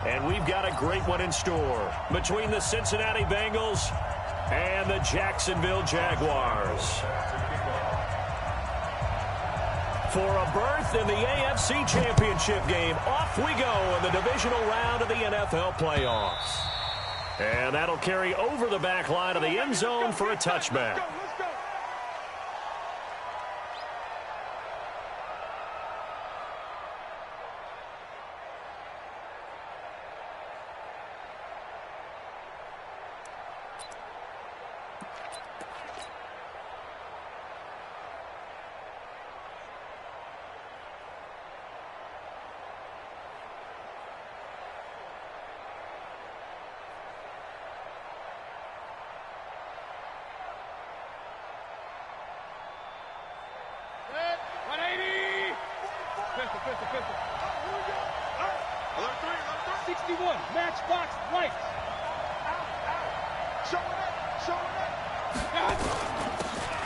And we've got a great one in store between the Cincinnati Bengals and the Jacksonville Jaguars. For a berth in the AFC Championship game, off we go in the divisional round of the NFL playoffs. And that'll carry over the back line of the end zone for a touchback.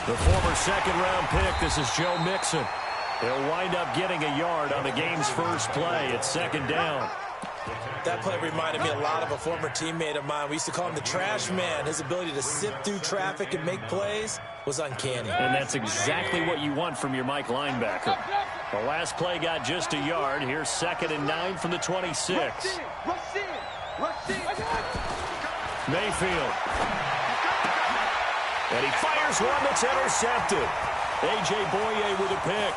The former second-round pick, this is Joe Mixon. He'll wind up getting a yard on the game's first play. It's second down. That play reminded me a lot of a former teammate of mine. We used to call him the trash man. His ability to sift through traffic and make plays was uncanny. And that's exactly what you want from your Mike linebacker. The last play got just a yard. Here's 2nd and 9 from the 26. Mayfield. And he fires one that's intercepted. A.J. Boye with a pick.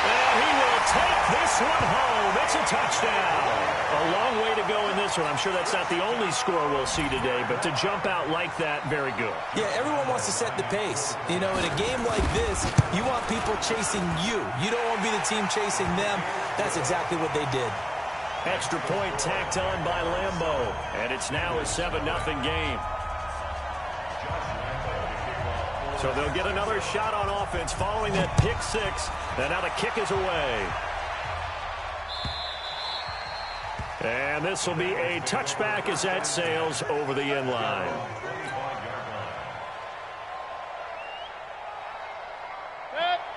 And he will take this one home. It's a touchdown. A long way to go in this one. I'm sure that's not the only score we'll see today, but to jump out like that, very good. Yeah, everyone wants to set the pace. You know, in a game like this, you want people chasing you. You don't want to be the team chasing them. That's exactly what they did. Extra point tacked on by Lambeau. And it's now a 7-0 game. So they'll get another shot on offense following that pick six. And now the kick is away. And this will be a touchback as that sails over the end line.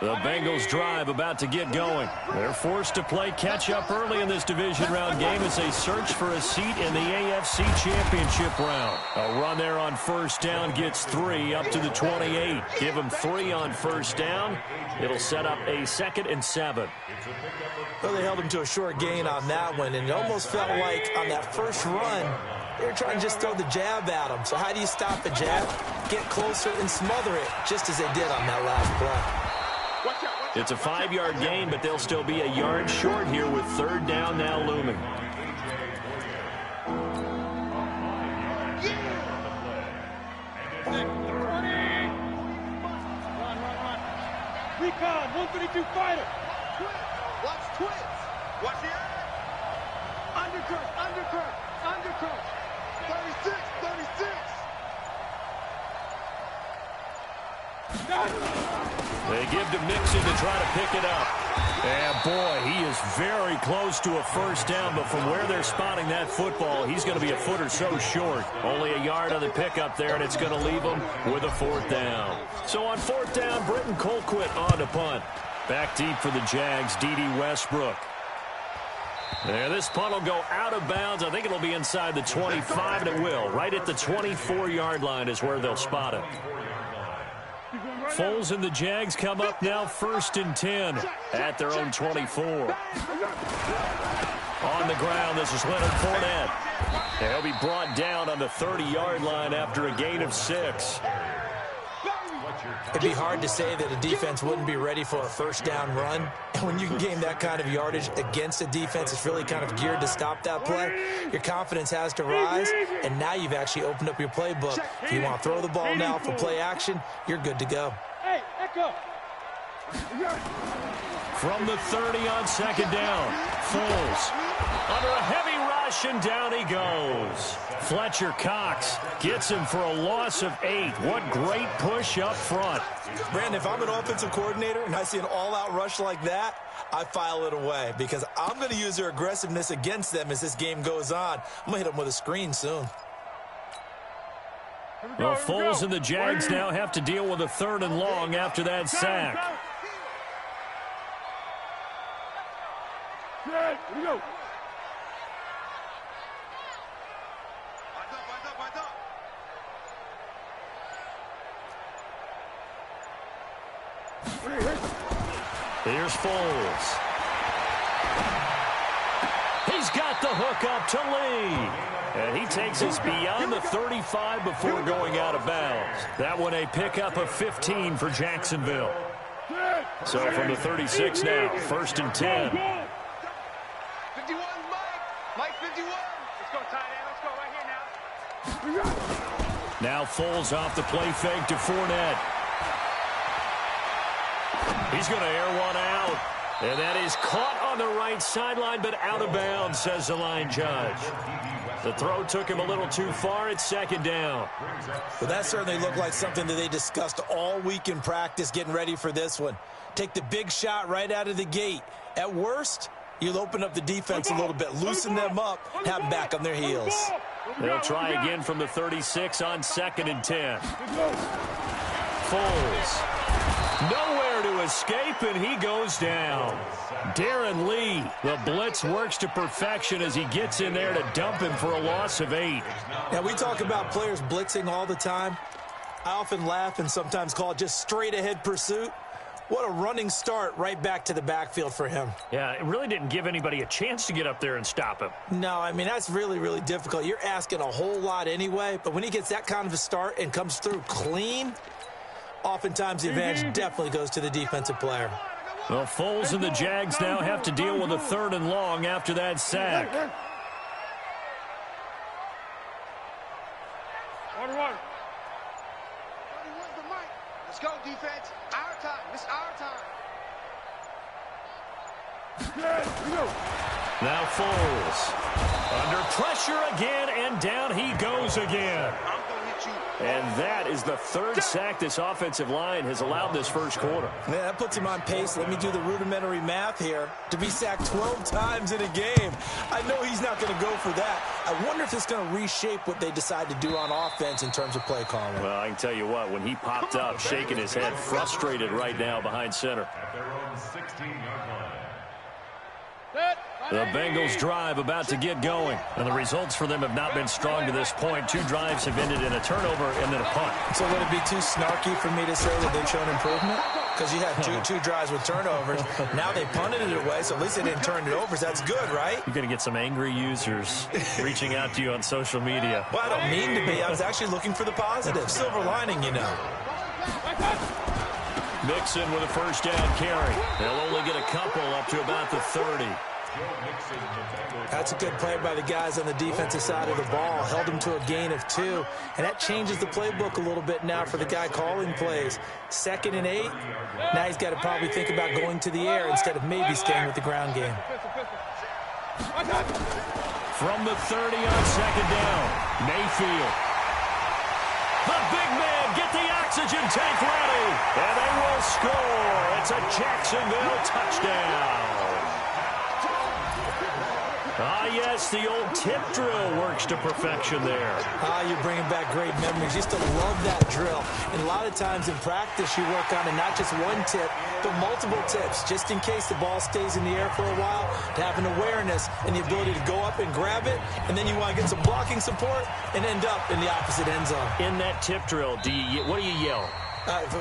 The Bengals drive about to get going. They're forced to play catch-up early in this division round game as they search for a seat in the AFC Championship round. A run there on first down gets 3 up to the 28. Give them 3 on first down. It'll set up a 2nd and 7. Well, they held him to a short gain on that one, and it almost felt like on that first run, they were trying to just throw the jab at him. So how do you stop the jab? Get closer and smother it, just as they did on that last play. It's a 5-yard gain, but they'll still be a yard short here with 3rd down now looming. Recon, 132 fighter. Watch twins. Watch the eye. Undercut. 36. They give to Mixon to try to pick it up. And, boy, he is very close to a first down, but from where they're spotting that football, he's going to be a foot or so short. Only a yard on the pickup there, and it's going to leave him with a 4th down. So on 4th down, Britton Colquitt on to punt. Back deep for the Jags, D.D. Westbrook. There, this punt will go out of bounds. I think it'll be inside the 25, and it will. Right at the 24-yard line is where they'll spot it. Foles and the Jags come up now 1st and 10 at their own 24. On the ground, this is Leonard Fournette. He'll be brought down on the 30-yard line after a gain of 6. It'd be hard to say that a defense wouldn't be ready for a first down run. And when you can gain that kind of yardage against a defense that's really kind of geared to stop that play, your confidence has to rise, and now you've actually opened up your playbook. If you want to throw the ball now for play action, you're good to go. Hey, Echo. From the 30 on 2nd down, Foles under a heavy rush, and down he goes. Fletcher Cox gets him for a loss of 8. What great push up front. Brandon, if I'm an offensive coordinator and I see an all-out rush like that, I file it away because I'm going to use their aggressiveness against them as this game goes on. I'm going to hit them with a screen soon. Well, Foles and the Jags now have to deal with a 3rd and long after that sack. Here's Foles. He's got the hook up to Lee. And he takes us beyond the 35 before going out of bounds. That one a pickup of 15 for Jacksonville. So from the 36 now, 1st and 10. 51, Mike 51. Let's go, tight end. Let's go right here now. Now Foles off the play fake to Fournette. He's going to air one out. And that is caught on the right sideline, but out of bounds, says the line judge. The throw took him a little too far. It's 2nd down. Well, that certainly looked like something that they discussed all week in practice, getting ready for this one. Take the big shot right out of the gate. At worst, you'll open up the defense a little bit, loosen them up, have them back on their heels. They'll try again from the 36 on 2nd and 10. Foles. Nowhere to escape, and he goes down. Darren Lee, the blitz works to perfection as he gets in there to dump him for a loss of 8. Now, we talk about players blitzing all the time. I often laugh and sometimes call it just straight-ahead pursuit. What a running start right back to the backfield for him. Yeah, it really didn't give anybody a chance to get up there and stop him. No, I mean, that's really, really difficult. You're asking a whole lot anyway, but when he gets that kind of a start and comes through clean, oftentimes the advantage definitely goes to the defensive player. Well, Foles and the Jags now have to deal with a 3rd and long after that sack. 41. Let's go, defense. Our time. It's our time. Now Foles. Under pressure again, and down he goes again. I'm going to hit you. And that is the 3rd sack this offensive line has allowed this 1st quarter. Yeah, that puts him on pace. Let me do the rudimentary math here. To be sacked 12 times in a game. I know he's not going to go for that. I wonder if it's going to reshape what they decide to do on offense in terms of play calling. Well, I can tell you what, when he popped up, shaking his head, frustrated right now behind center. The Bengals drive about to get going. And the results for them have not been strong to this point. 2 drives have ended in a turnover and then a punt. So would it be too snarky for me to say that they've shown improvement? Because you had two drives with turnovers. Now they punted it away, so at least they didn't turn it over. So that's good, right? You're going to get some angry users reaching out to you on social media. Well, I don't mean to be. I was actually looking for the positive. Silver lining, you know. Mixon with a 1st down carry. They'll only get a couple up to about the 30. That's a good play by the guys on the defensive side of the ball. Held him to a gain of 2. And that changes the playbook a little bit now for the guy calling plays. 2nd and 8. Now he's got to probably think about going to the air instead of maybe staying with the ground game. From the 30 on 2nd down, Mayfield. The big man, get the oxygen tank ready. And they will score. It's a Jacksonville touchdown. Ah, yes, the old tip drill works to perfection there. You're bringing back great memories. Used to love that drill. And a lot of times in practice, you work on it, not just one tip, but multiple tips, just in case the ball stays in the air for a while, to have an awareness and the ability to go up and grab it, and then you want to get some blocking support and end up in the opposite end zone. In that tip drill, what do you yell?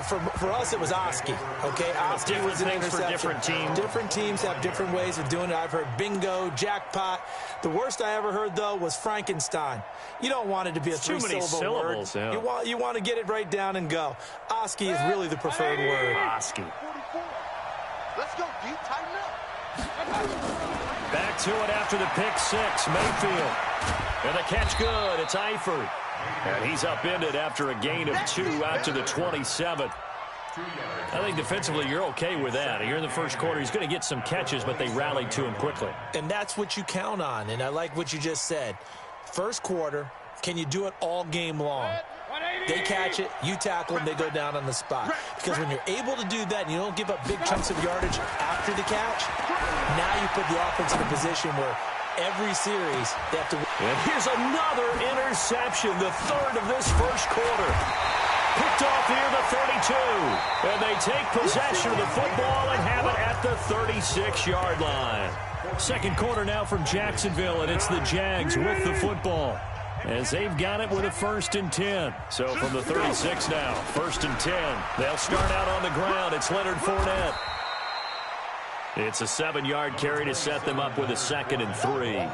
For us, it was Oski, okay? Oski was an interception. For different teams. Different teams have different ways of doing it. I've heard bingo, jackpot. The worst I ever heard, though, was Frankenstein. You don't want it to be a 3-syllable word. Yeah. You want to get it right down and go. Oski is really the preferred word. Oski. Let's go, deep, tighten up. Back to it after the pick 6, Mayfield. And the catch good, it's Eifert. And he's upended after a gain of 2 out to the 27. I think defensively you're okay with that. Here in the 1st quarter, he's going to get some catches, but they rallied to him quickly. And that's what you count on, and I like what you just said. 1st quarter, can you do it all game long? They catch it, you tackle them, they go down on the spot. Because when you're able to do that and you don't give up big chunks of yardage after the catch, now you put the offense in a position where every series they have to win. And here's another interception, the 3rd of this 1st quarter. Picked off here the 32. And they take possession of the football and have it at the 36-yard line. 2nd quarter now from Jacksonville, and it's the Jags with the football. as they've got it with a 1st and 10. So from the 36 now, 1st and 10. They'll start out on the ground. It's Leonard Fournette. It's a 7-yard carry to set them up with a 2nd and 3.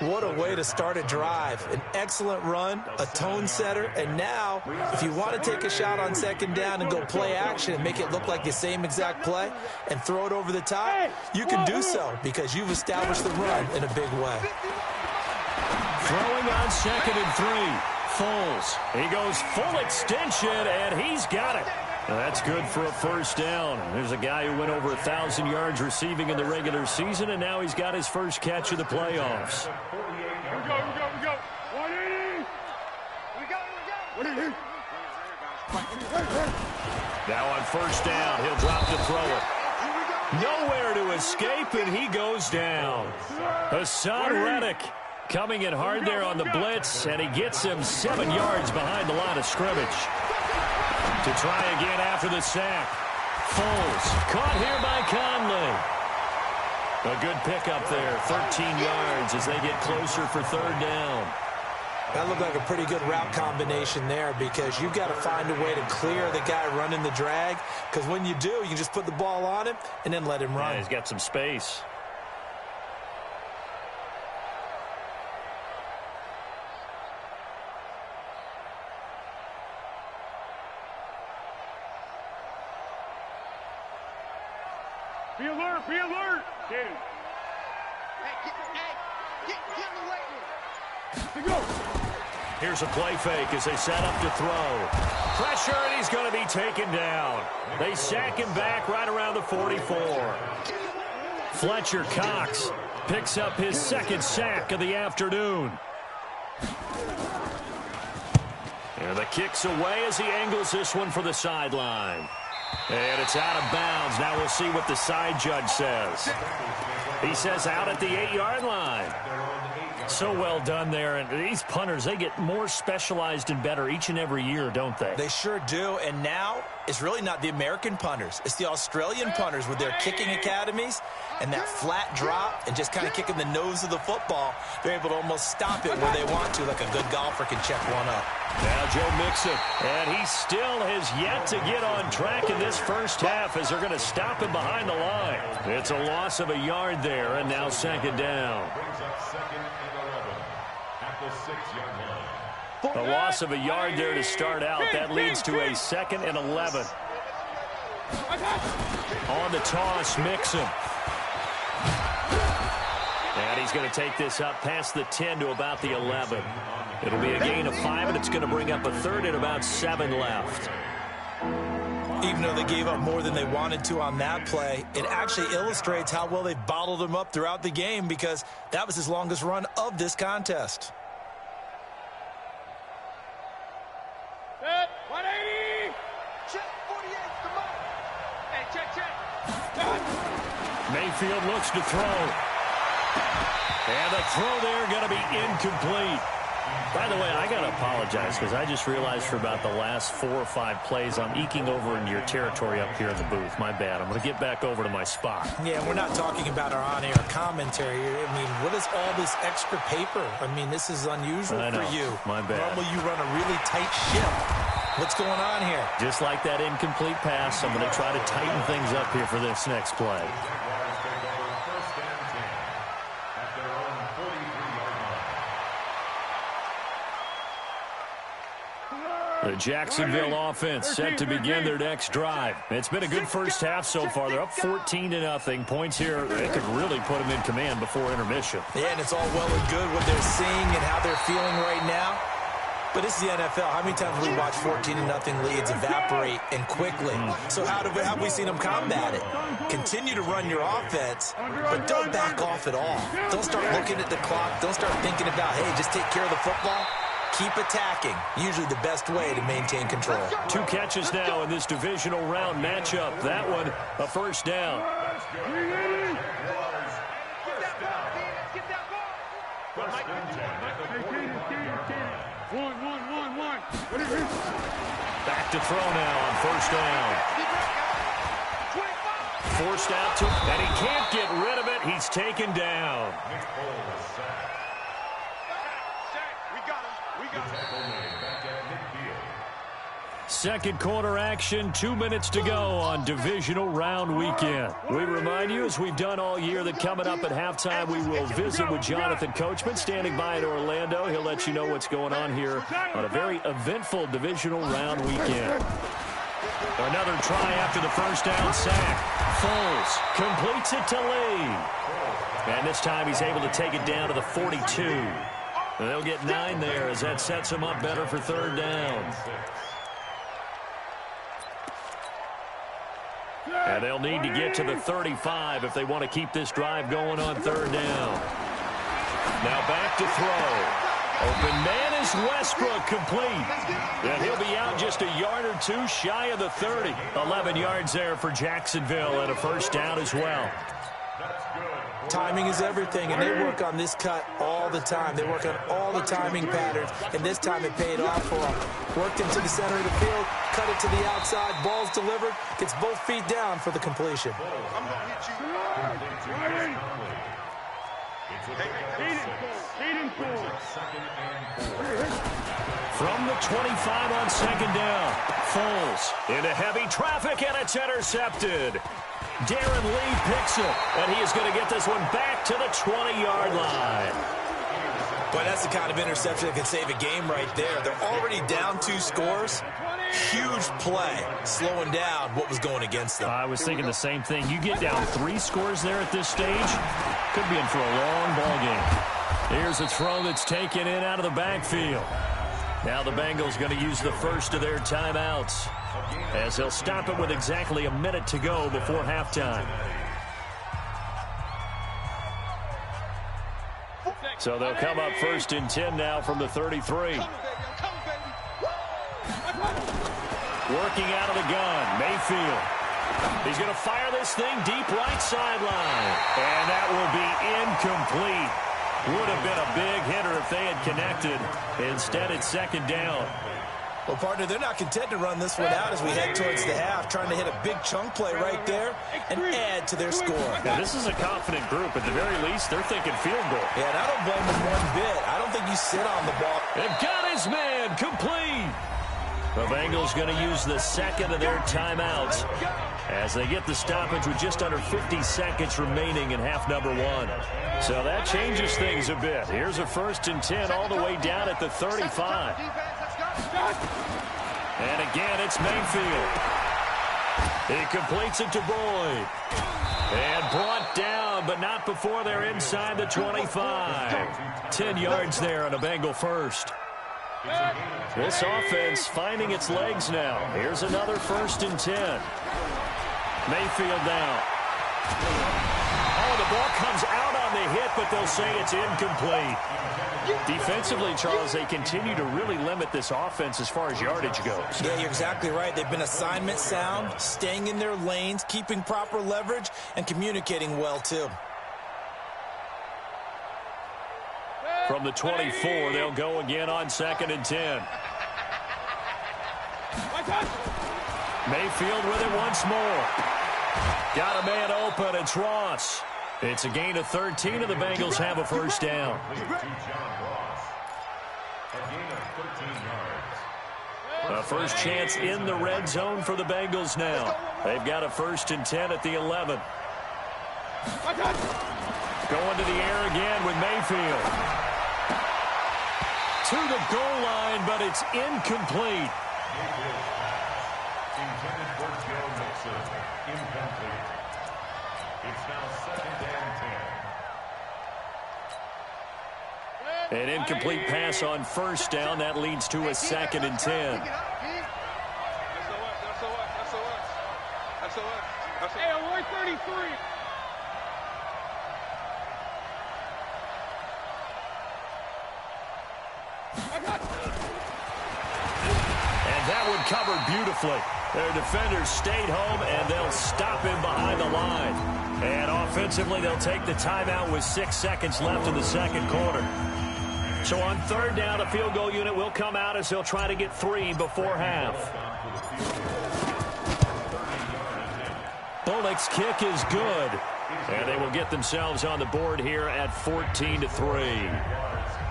What a way to start a drive. An excellent run, a tone setter, and now if you want to take a shot on 2nd down and go play action and make it look like the same exact play and throw it over the top, you can do so because you've established the run in a big way. Throwing on 2nd and 3. Foles. He goes full extension, and he's got it. Now that's good for a 1st down. There's a guy who went over 1,000 yards receiving in the regular season, and now he's got his first catch of the playoffs. Here we go. 180. Here we go. Now on 1st down, he'll drop to throw it. Nowhere to escape, and he goes down. Hassan Reddick coming in hard there on the blitz, and he gets him 7 yards behind the line of scrimmage. To try again after the sack. Foles caught here by Conley. A good pickup there, 13 yards as they get closer for 3rd down. That looked like a pretty good route combination there because you've got to find a way to clear the guy running the drag, because when you do, you can just put the ball on him and then let him run. Yeah, he's got some space. Be alert. Dude. Hey, go. Here's a play fake as they set up to throw. Pressure, and he's going to be taken down. They sack him back right around the 44. Fletcher Cox picks up his 2nd sack of the afternoon. And the kick's away as he angles this one for the sideline. And it's out of bounds. Now we'll see what the side judge says. He says out at the 8-yard line. So well done there. And these punters, they get more specialized and better each and every year, don't they? They sure do. And now it's really not the American punters. It's the Australian punters with their kicking academies and that flat drop and just kind of kicking the nose of the football. They're able to almost stop it where they want to, like a good golfer can check one up. Now Joe Mixon, and he still has yet to get on track in this first half as they're going to stop him behind the line. It's a loss of a yard there, and now 2nd down. A loss of a yard there to start out. That leads to a 2nd and 11. On the toss, Mixon. And he's going to take this up past the 10 to about the 11. It'll be a gain of 5, and it's going to bring up a 3rd and about 7 left. Even though they gave up more than they wanted to on that play, it actually illustrates how well they've bottled him up throughout the game because that was his longest run of this contest. Set. 180. Check. 48. Come on. Hey, check. Mayfield looks to throw. And the throw there going to be incomplete. By the way, I got to apologize because I just realized for about the last 4 or 5 plays I'm eking over into your territory up here in the booth. My bad. I'm going to get back over to my spot. Yeah, we're not talking about our on-air commentary. I mean, what is all this extra paper? I mean, this is unusual for you. My bad. Normally you run a really tight ship. What's going on here? Just like that incomplete pass, I'm going to try to tighten things up here for this next play. The Jacksonville offense set to begin their next drive. It's been a good first half so far. They're up 14-0. Points here, they could really put them in command before intermission. Yeah, and it's all well and good what they're seeing and how they're feeling right now. But this is the NFL. How many times have we watched 14-0 leads evaporate and quickly? So how have we seen them combat it? Continue to run your offense, but don't back off at all. Don't start looking at the clock. Don't start thinking about, hey, just take care of the football. Keep attacking. Usually the best way to maintain control. 2 catches now in this divisional round matchup. That one, a 1st down. Back to throw now on 1st down. Forced out to, and he can't get rid of it. He's taken down. Second quarter action, 2 minutes to go on divisional round weekend. We remind you, as we've done all year, that coming up at halftime, we will visit with Jonathan Coachman, standing by in Orlando. He'll let you know what's going on here on a very eventful divisional round weekend. Another try after the first down sack. Foles completes it to Lee. And this time he's able to take it down to the 42. They'll get 9 there as that sets him up better for third down. And they'll need to get to the 35 if they want to keep this drive going on third down. Now back to throw. Open man is Westbrook, complete. And he'll be out just a yard or two shy of the 30. 11 yards there for Jacksonville and a first down as well. Timing is everything, and they work on this cut all the time. They work on all the timing patterns, and this time it paid off for them. Worked into the center of the field, cut it to the outside, ball's delivered, gets both feet down for the completion. I'm going to hit you. From the 25 on second down, Foles into heavy traffic, and it's intercepted. Darren Lee picks it, and he is going to get this one back to the 20-yard line. But that's the kind of interception that can save a game right there. They're already down 2 scores. Huge play, slowing down what was going against them. I was thinking the same thing. You get down 3 scores there at this stage, could be in for a long ball game. Here's a throw that's taken in out of the backfield. Now the Bengals going to use the first of their timeouts, as they'll stop it with exactly a minute to go before halftime. So they'll come up first and 10 now from the 33. Working out of the gun, Mayfield. He's going to fire this thing deep right sideline. And that will be incomplete. Would have been a big hitter if they had connected. Instead, it's second down. Well, partner, they're not content to run this one out as we head towards the half, trying to hit a big chunk play right there and add to their score. Now, this is a confident group. At the very least, they're thinking field goal. Yeah, and I don't blame them one bit. I don't think you sit on the ball. They've got his man complete. The Bengals going to use the second of their timeouts as they get the stoppage with just under 50 seconds remaining in half number 1. So that changes things a bit. Here's a first and 10 all the way down at the 35. And again, it's Mayfield. He completes it to Boyd. And brought down, but not before they're inside the 25. 10 yards there on a Bengal first. This offense finding its legs now. Here's another first and 10. Mayfield now. Oh, the ball comes out on the hit, but they'll say it's incomplete. Defensively, Charles, they continue to really limit this offense as far as yardage goes. Yeah, you're exactly right. They've been assignment sound, staying in their lanes, keeping proper leverage, and communicating well, too. From the 24, they'll go again on second and 10. Mayfield with it once more. Got a man open. It's Ross. It's a gain of 13, and the Bengals have a first down. A first chance in the red zone for the Bengals now. They've got a first and 10 at the 11. Going to the air again with Mayfield. To the goal line, but it's incomplete. Intended for Joe Mixon. Incomplete. It's now second and 10. An incomplete pass on first down. That leads to a second and 10. Hey, award 33. And that one covered beautifully. Their defenders stayed home, and they'll stop him behind the line. And offensively, they'll take the timeout with 6 seconds left in the second quarter. So on third down, a field goal unit will come out as they'll try to get 3 before half. Bullock's kick is good. And they will get themselves on the board here at 14-3.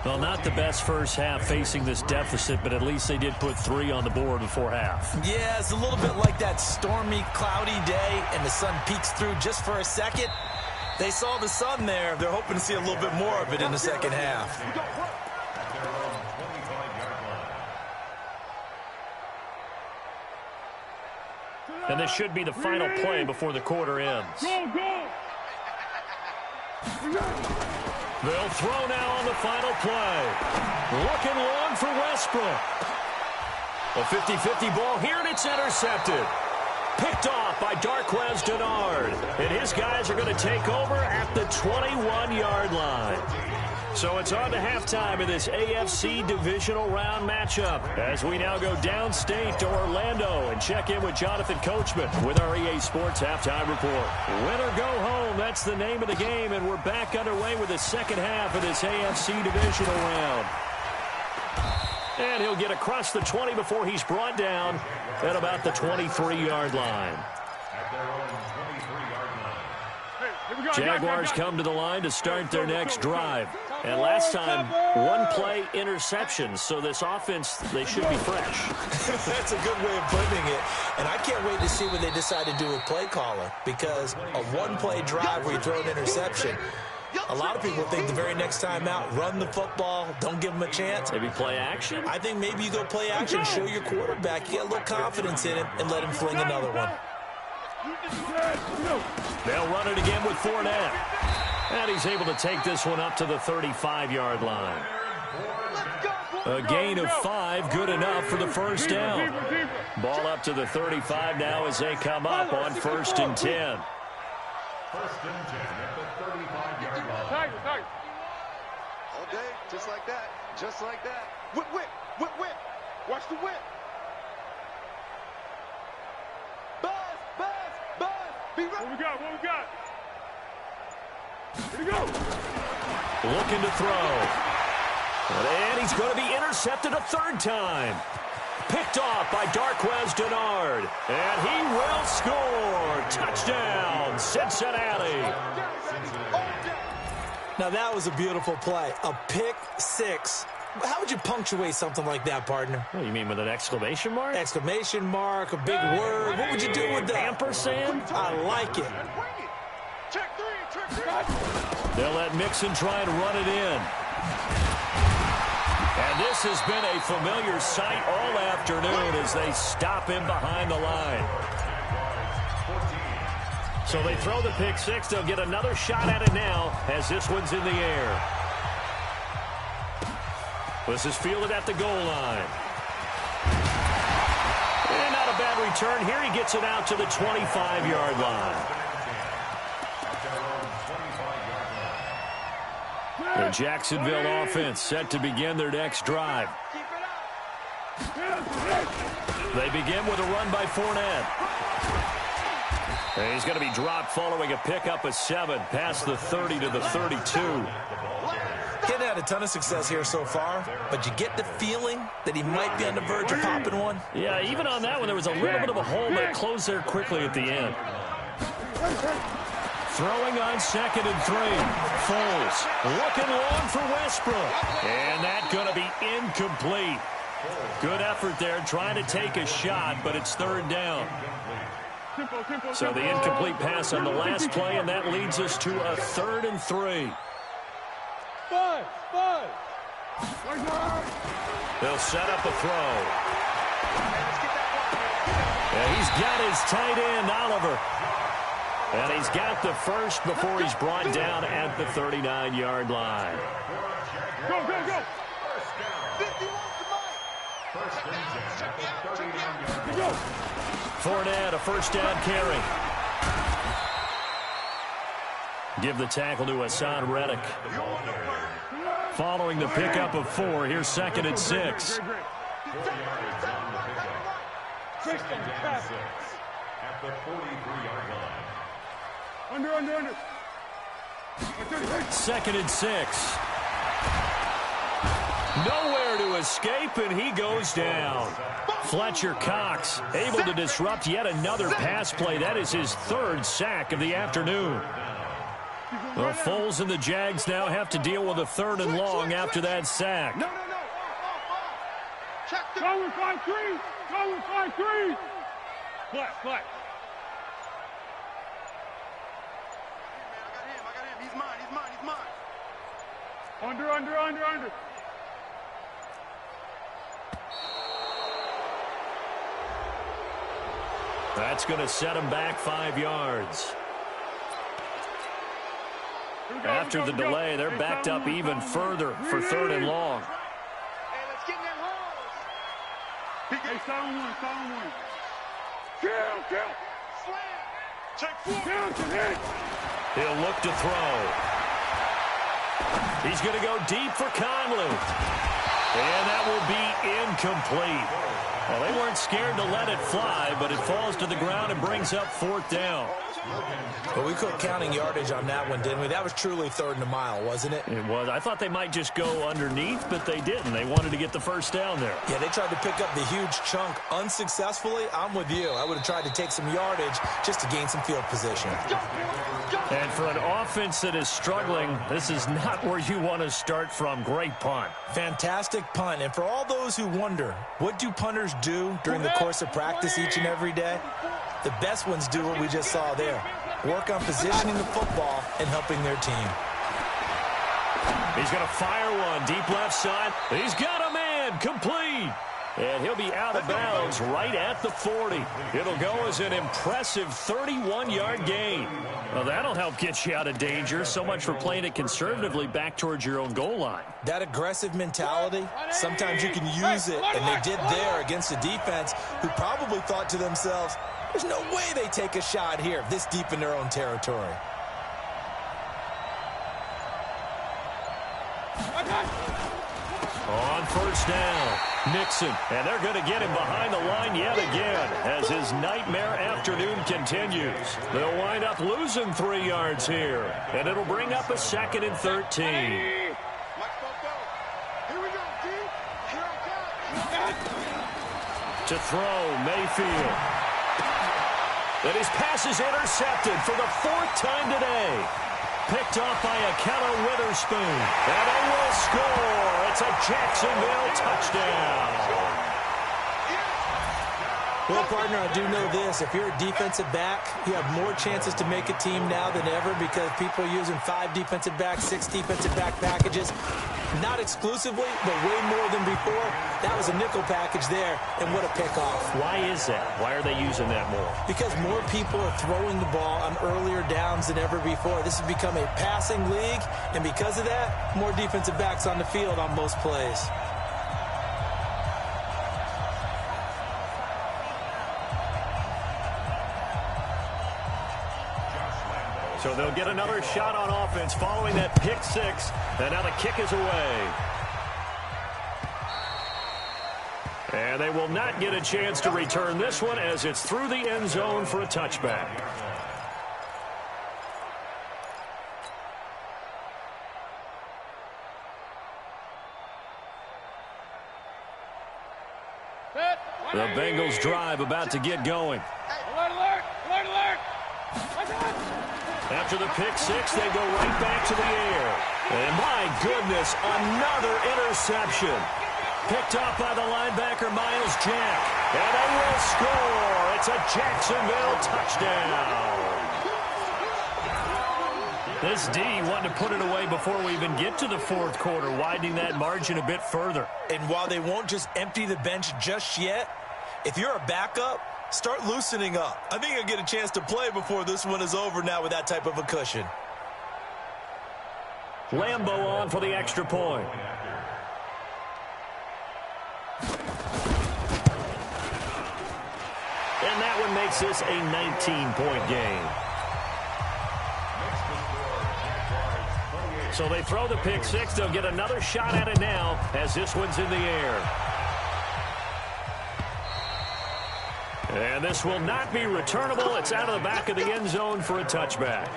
Well, not the best first half facing this deficit, but at least they did put 3 on the board before half. Yeah, it's a little bit like that stormy, cloudy day, and the sun peeks through just for a second. They saw the sun there. They're hoping to see a little bit more of it in the second half. And this should be the final play before the quarter ends. They'll throw now on the final play. Looking long for Westbrook. A 50-50 ball here, and it's intercepted. Picked off by Darqueze Dennard. And his guys are going to take over at the 21-yard line. So it's on to halftime in this AFC divisional round matchup as we now go downstate to Orlando and check in with Jonathan Coachman with our EA Sports Halftime Report. Win or go home, that's the name of the game, and we're back underway with the second half of this AFC divisional round. And he'll get across the 20 before he's brought down at about the 23-yard line. Jaguars come to the line to start their next drive. And last time, one-play interceptions. So this offense, they should be fresh. That's a good way of putting it. And I can't wait to see what they decide to do with play calling. Because a one-play drive where you throw an interception, a lot of people think the very next time out, run the football, don't give them a chance. Maybe play action? I think maybe you go play action, show your quarterback, you get a little confidence in it, and let him fling another one. They'll run it again with Fournette. And he's able to take this one up to the 35-yard line. A gain of 5, good enough for the first down. Ball up to the 35 now as they come up on 1st and 10. 1st and 10 at the 35-yard line. All day, just like that. Just like that. Whip, whip, whip, whip. Watch the whip. Buzz, buzz, buzz. Be right. What we got? What we got? Here we go. Looking to throw. And he's going to be intercepted a third time. Picked off by Darqueze Dennard. And he will score. Touchdown, Cincinnati. Now that was a beautiful play. A pick six. How would you punctuate something like that, partner? What, you mean with an exclamation mark? Exclamation mark, a big word. What would you do with that? Ampersand? I like it. Check three. They'll let Mixon try and run it in. And this has been a familiar sight all afternoon as they stop him behind the line. So they throw the pick six. They'll get another shot at it now as this one's in the air. This is fielded at the goal line. And not a bad return here. He gets it out to the 25-yard line. The Jacksonville offense set to begin their next drive. They begin with a run by Fournette. And he's going to be dropped following a pickup of 7 past the 30 to the 32. Hadn't had a ton of success here so far, but you get the feeling that he might be on the verge of popping one. Yeah, even on that one, there was a little bit of a hole that closed there quickly at the end. Throwing on 2nd and 3. Foles looking long for Westbrook. And that's going to be incomplete. Good effort there trying to take a shot, but it's 3rd down. So the incomplete pass on the last play, and that leads us to a 3rd and 3. They'll set up a throw. And he's got his tight end, Oliver. And he's got the first before he's brought down at the 39-yard line. Go, go, go. Fournette, a first down carry. Give the tackle to Hassan Reddick. Following the pickup of 4, here's 2nd and 6. At the 43-yard line. Under. 2nd and 6. Nowhere to escape, and he goes down. Fletcher Cox able to disrupt yet another pass play. That is his 3rd sack of the afternoon. Well, Foles and the Jags now have to deal with a 3rd and long after that sack. No. Check the... Go with 5-3. Go with 5-3. Flat. I got him. He's mine. Under. That's going to set him back 5 yards. After the delay, they're backed up even further for 3rd and long. Hey, let's get in that holes. Hey, sound one. Kill. Slam. Check 4. Count and hit. He'll look to throw. He's going to go deep for Conley. And that will be incomplete. Well, they weren't scared to let it fly, but it falls to the ground and brings up 4th down. But we quit counting yardage on that one, didn't we? That was truly 3rd and a mile, wasn't it? It was. I thought they might just go underneath, but they didn't. They wanted to get the 1st down there. Yeah, they tried to pick up the huge chunk unsuccessfully. I'm with you. I would have tried to take some yardage just to gain some field position. And for an offense that is struggling, this is not where you want to start from. Great punt. Fantastic punt. And for all those who wonder, what do punters do during the course of practice each and every day? The best ones do what we just saw there. Work on positioning the football and helping their team. He's going to fire one deep left side. He's got a man complete. And he'll be out of bounds right at the 40. It'll go as an impressive 31-yard gain. Well, that'll help get you out of danger. So much for playing it conservatively back towards your own goal line. That aggressive mentality, sometimes you can use it, and they did there against a defense who probably thought to themselves, there's no way they take a shot here this deep in their own territory. On 1st down, Mixon. And they're going to get him behind the line yet again as his nightmare afternoon continues. They'll wind up losing 3 yards here. And it'll bring up a 2nd and 13. Here we go, D. Here I come. To throw, Mayfield. And his pass is intercepted for the 4th time today. Picked off by Ahkello Witherspoon. And they will score. It's a Jacksonville touchdown. Well, partner, I do know this. If you're a defensive back, you have more chances to make a team now than ever because people are using 5 defensive backs, 6 defensive back packages. Not exclusively, but way more than before. That was a nickel package there, and what a pickoff. Why is that? Why are they using that more? Because more people are throwing the ball on earlier downs than ever before. This has become a passing league, and because of that, more defensive backs on the field on most plays. So they'll get another shot on offense following that pick 6. And now the kick is away. And they will not get a chance to return this one as it's through the end zone for a touchback. The Bengals drive about to get going. Alert! After the pick 6, they go right back to the air. And my goodness, another interception. Picked off by the linebacker, Miles Jack. And they will score. It's a Jacksonville touchdown. This D wanted to put it away before we even get to the 4th quarter, widening that margin a bit further. And while they won't just empty the bench just yet, if you're a backup, start loosening up. I think you'll get a chance to play before this one is over now with that type of a cushion. Lambo on for the extra point. And that one makes this a 19-point game. So they throw the pick 6. They'll get another shot at it now as this one's in the air. And this will not be returnable. It's out of the back of the end zone for a touchback.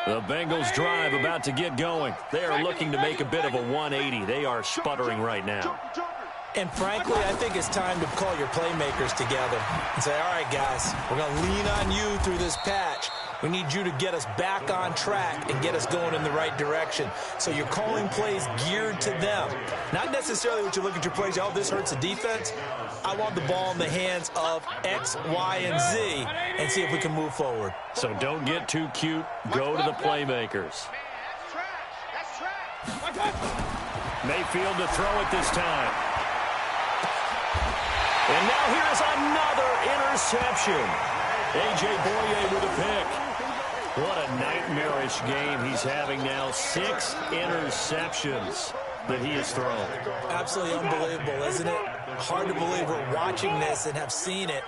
The Bengals drive about to get going. They are looking to make a bit of a 180. They are sputtering right now. And frankly, I think it's time to call your playmakers together and say, all right, guys, we're going to lean on you through this patch. We need you to get us back on track and get us going in the right direction. So you're calling plays geared to them. Not necessarily what you look at your plays, oh, this hurts the defense. I want the ball in the hands of X, Y, and Z and see if we can move forward. So don't get too cute. Go to the playmakers. Mayfield to throw it this time. And now here's another interception. A.J. Boye with a pick. What a nightmarish game he's having now. 6 interceptions that he has thrown. Absolutely unbelievable, isn't it? Hard to believe we're watching this and have seen it,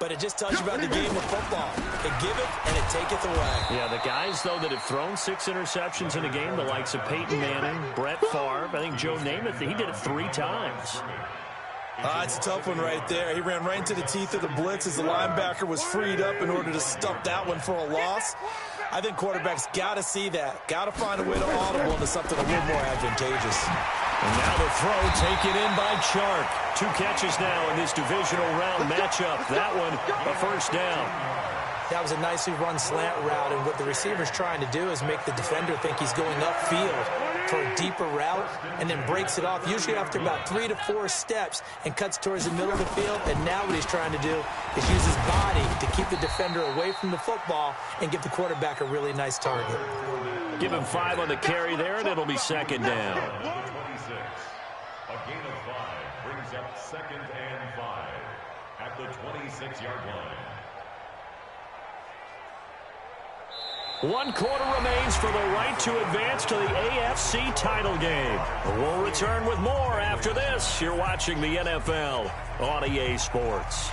but it just tells you about the game of football. It giveth and it taketh away. Yeah, the guys, though, that have thrown 6 interceptions in a game, the likes of Peyton Manning, Brett Favre, I think Joe Namath, he did it 3 times. It's a tough one right there. He ran right into the teeth of the blitz as the linebacker was freed up in order to stuff that one for a loss. I think quarterbacks got to see that, got to find a way to audible into something a little more advantageous. And now the throw taken in by Chark. 2 catches now in this divisional round matchup. That one, a first down. That was a nicely run slant route, and what the receiver's trying to do is make the defender think he's going upfield for a deeper route, and then breaks it off, usually after about 3 to 4 steps, and cuts towards the middle of the field. And now what he's trying to do is use his body to keep the defender away from the football and give the quarterback a really nice target. Give him 5 on the carry there, and it'll be second down. A gain of 5 brings up 2nd and 5 at the 26-yard line. 1 quarter remains for the right to advance to the AFC title game. We'll return with more after this. You're watching the NFL on EA Sports.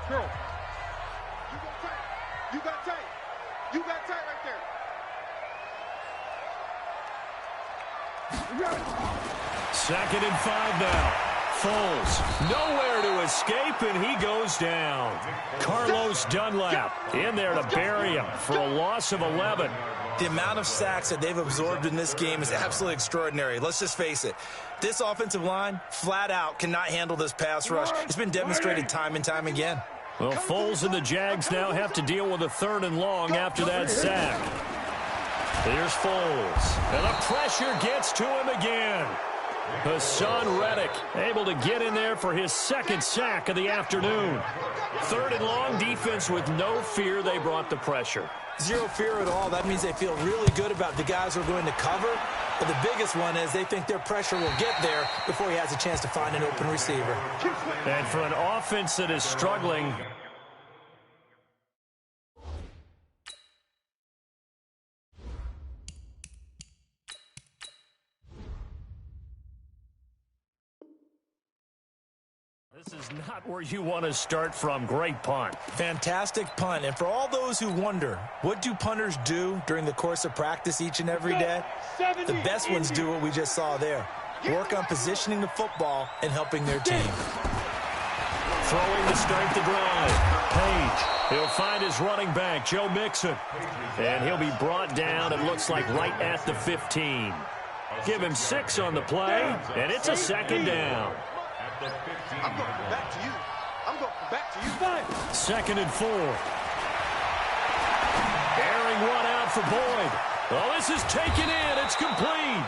Girl. You got tight. You got tight right there. 2nd and 5 now. Foles, nowhere to escape, and he goes down. Carlos Dunlap in there to bury him for a loss of 11. The amount of sacks that they've absorbed in this game is absolutely extraordinary. Let's just face it. This offensive line, flat out, cannot handle this pass rush. It's been demonstrated time and time again. Well, Foles and the Jags now have to deal with a 3rd and long after that sack. Here's Foles, and the pressure gets to him again. Hassan Reddick able to get in there for his 2nd sack of the afternoon. 3rd and long, defense with no fear. They brought the pressure. Zero fear at all. That means they feel really good about the guys who are going to cover. But the biggest one is they think their pressure will get there before he has a chance to find an open receiver. And for an offense that is struggling, this is not where you want to start from. Great punt. Fantastic punt. And for all those who wonder, what do punters do during the course of practice each and every day? The best ones do what we just saw there. Work on positioning the football and helping their team. Throwing to start the drive. Page. He'll find his running back, Joe Mixon. And he'll be brought down, it looks like, right at the 15. Give him 6 on the play, and it's a 2nd down. I'm going back to you. I'm going back to you. 2nd and 4. Airing one out for Boyd. Well, this is taken in. It's complete.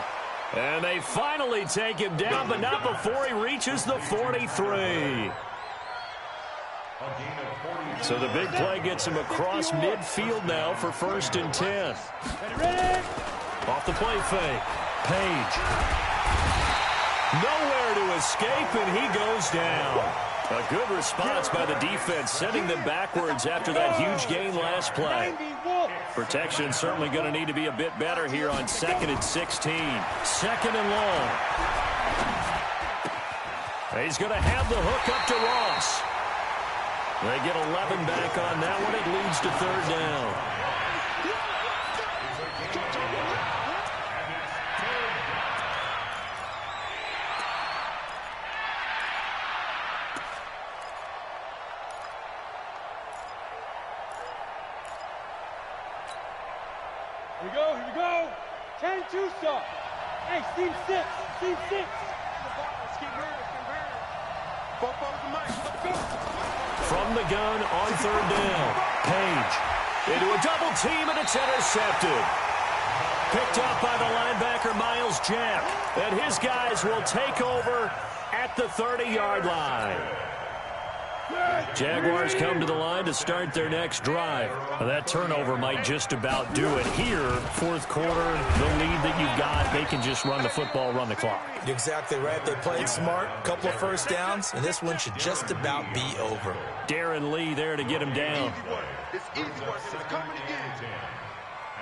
And they finally take him down, but not before he reaches the 43. So the big play gets him across midfield now for 1st and 10. Off the play fake. Page. Nowhere to escape, and he goes down. A good response by the defense, sending them backwards after that huge gain last play. Protection certainly going to need to be a bit better here on 2nd and 16. 2nd and long. He's going to have the hook up to Ross. They get 11 back on that one. It leads to 3rd down. Here we go, here we go. 10-2 stuff. Hey, team 6, team 6. Let's keep moving, Both over the mic. Let's go. From the gun on third down. Page into a double team, and it's intercepted. Picked up by the linebacker, Myles Jack. And his guys will take over at the 30-yard line. Jaguars come to the line to start their next drive. That turnover might just about do it here. Fourth quarter, the lead that you've got, they can just run the football, run the clock. You're exactly right. They played smart, a couple of first downs, and this one should just about be over. Darren Lee there to get him down. It's easy work. It's coming again.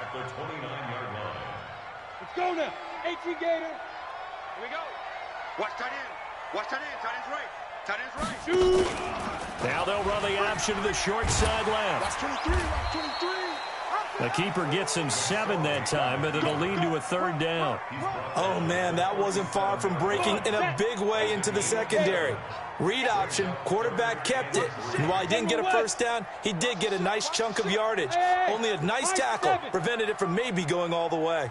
At the 29-yard line. Let's go now. 18 Gator. Here we go. Watch tight end. Watch tight end. Tight end's right. Tight end's right. Shoot. Now they'll run the option to the short side left. Watch 23. Watch 23. The keeper gets him 7 that time, but it'll lead to a third down. Oh, man, that wasn't far from breaking in a big way into the secondary. Read option, quarterback kept it. And while he didn't get a first down, he did get a nice chunk of yardage. Only a nice tackle prevented it from maybe going all the way.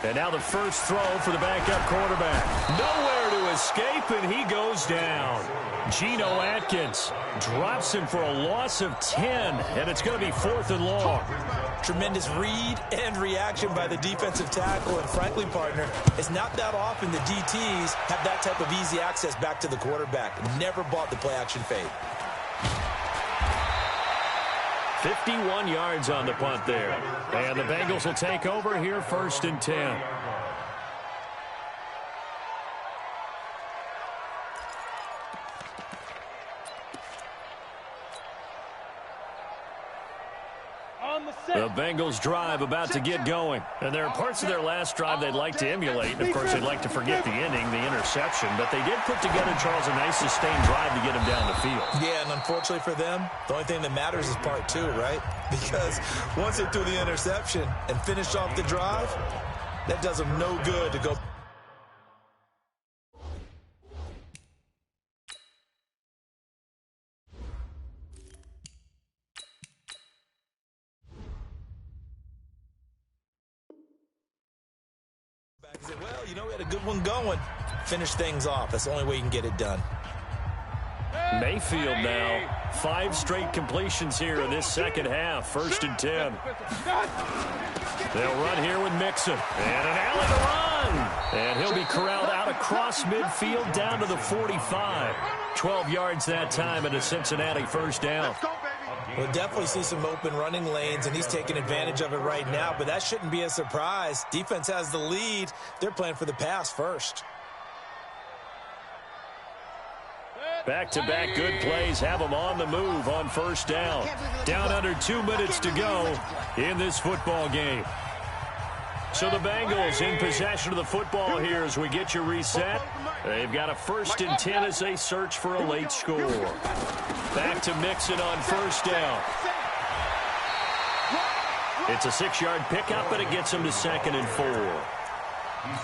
And now the first throw for the backup quarterback. Nowhere to escape, and he goes down. Geno Atkins drops him for a loss of 10, and it's going to be 4th and long. Tremendous read and reaction by the defensive tackle, and frankly, partner, it's not that often the DTs have that type of easy access back to the quarterback. Never bought the play-action fade. 51 yards on the punt there. And the Bengals will take over here, 1st and 10. The Bengals drive about to get going. And there are parts of their last drive they'd like to emulate. And of course, they'd like to forget the ending, the interception. But they did put together, Charles, a nice sustained drive to get them down the field. Yeah, and unfortunately for them, the only thing that matters is part 2, right? Because once they threw the interception and finished off the drive, that does them no good to go. Well, you know, we had a good one going. Finish things off. That's the only way you can get it done. Mayfield now. 5 straight completions here in this second half. 1st and 10. They'll run here with Mixon. And an alley to run. And he'll be corralled out across midfield down to the 45. 12 yards that time and a Cincinnati first down. We'll definitely see some open running lanes, and he's taking advantage of it right now, but that shouldn't be a surprise. Defense has the lead. They're playing for the pass first. Back-to-back good plays have them on the move on first down. Down under 2 minutes to go in this football game. So the Bengals in possession of the football here as we get you reset. They've got a 1st and 10 as they search for a late score. Back to Mixon on first down. It's a 6-yard pickup, but it gets them to 2nd and 4.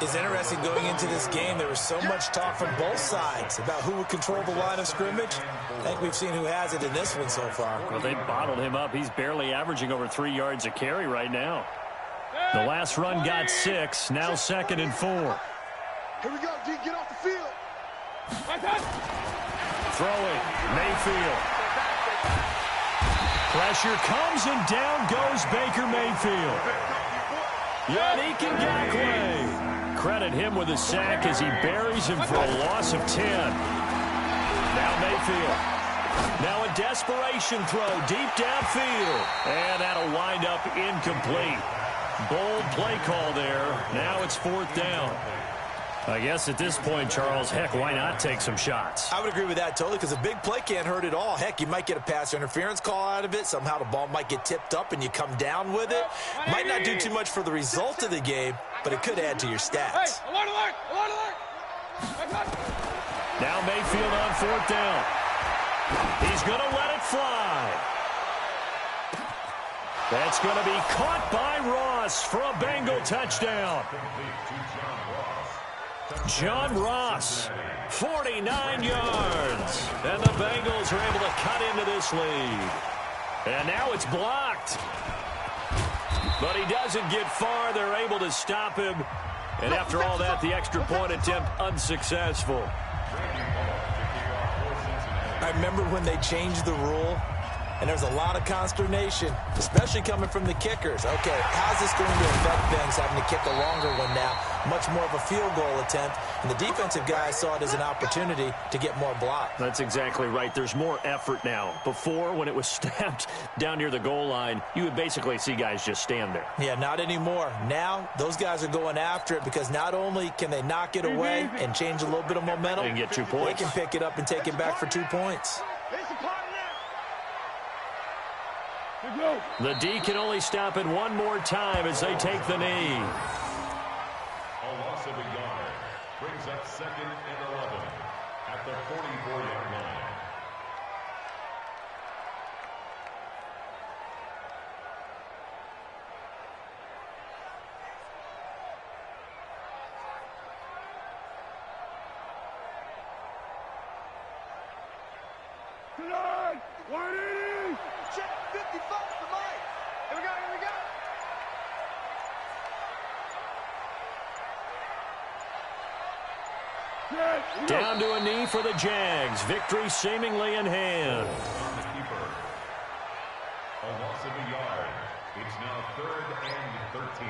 It's interesting going into this game. There was so much talk from both sides about who would control the line of scrimmage. I think we've seen who has it in this one so far. Well, they bottled him up. He's barely averaging over 3 yards a carry right now. The last run got 6. Now 2nd and 4. Here we go, D. Get off the field. Throwing. Mayfield. Pressure comes, and down goes Baker Mayfield. Yannick Ngakoue. Credit him with a sack as he buries him for a loss of 10. Now Mayfield. Now a desperation throw deep downfield. And that'll wind up incomplete. Bold play call there. Now it's 4th down. I guess at this point, Charles, heck, why not take some shots? I would agree with that totally, because a big play can't hurt at all. Heck, you might get a pass interference call out of it. Somehow the ball might get tipped up and you come down with it. Might not do too much for the result of the game, but it could add to your stats. Hey, alert, alert, alert, alert. Now Mayfield on 4th down. He's going to let it fly. That's going to be caught by Ross for a Bengal touchdown. John Ross, 49 yards. And the Bengals are able to cut into this lead. And now it's blocked. But he doesn't get far. They're able to stop him. And after all that, the extra point attempt unsuccessful. I remember when they changed the rule, and there's a lot of consternation, especially coming from the kickers. Okay, how's this going to affect things, having to kick a longer one now, much more of a field goal attempt, and the defensive guys saw it as an opportunity to get more blocks. That's exactly right. There's more effort now. Before, when it was snapped down near the goal line, you would basically see guys just stand there. Yeah, not anymore. Now, those guys are going after it because not only can they knock it away and change a little bit of momentum, they can get 2 points. They can pick it up and take it back for 2 points. The D can only stop it one more time as they take the knee. A loss of a yard brings up 2nd and 11 at the 44-yard line. Tonight, 180. Check 55 for Mike. Here we go, here we go. Down to a knee for the Jags. Victory seemingly in hand. On the keeper. A loss of a yard. It's now 3rd and 13.